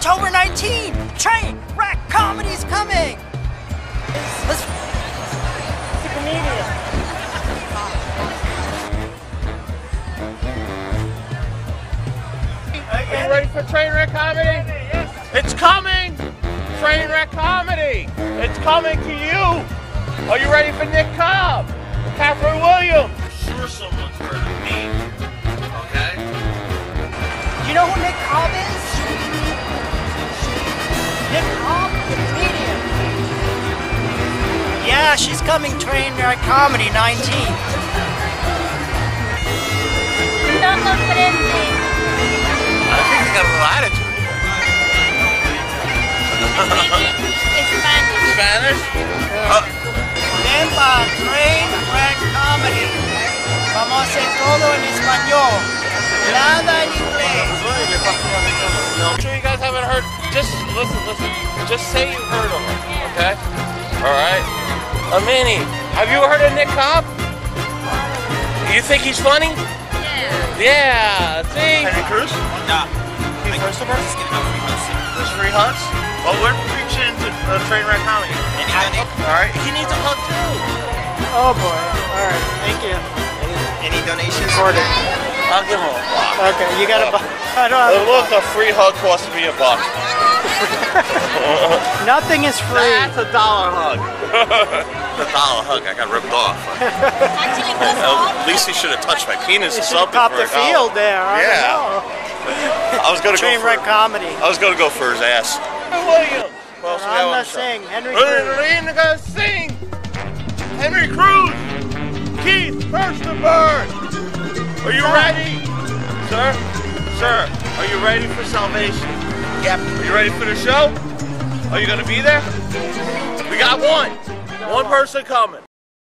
October 19th, train wreck comedy's coming. Let's. It's a comedian. Are you ready for train wreck comedy? Yes. It's coming! Train wreck comedy! It's coming to you! Are you ready for Nick Cobb? Catherine Williams? I'm sure someone's heard of me. Okay? Do you know who Nick Cobb is? Nick Cobb, the comedian. Yeah, she's coming train wreck comedy 19th. No sorprende. I think they got a little attitude. Spanish. Spanish? Ven pa train wreck comedy. Vamos a hacer todo en español. Nada en inglés. I'm sure you guys haven't heard. Just listen. Just say you heard of him, okay? Alright? Amini, have you heard of Nick Cobb? You think he's funny? Yeah, see? Henry Cruz? Yeah. Keith Fuerstenberg? There's free hugs? Well, we're preaching to train wreck comedy. Alright, he needs a hug too. Oh boy. All right. Thank you. Any donations? Recorded. I'll give him a buck. Okay, you got a. I don't have Look, a free hug costs me $1. Nothing is free. That's $1 hug. The $1 hug, I got ripped off. At least he should have touched my penis or You should have something. popped for the $1. field there. I Yeah. don't know. I was gonna Train go wreck comedy. I was gonna go for his ass. Williams. Who else we have on I'm the show? sing. Henry Cruz. Gonna sing. Henry Cruz. Keith Fuerstenberg. Are you ready, sir? Sir, are you ready for salvation? Yep. Are you ready for the show? Are you gonna be there? We got one person coming.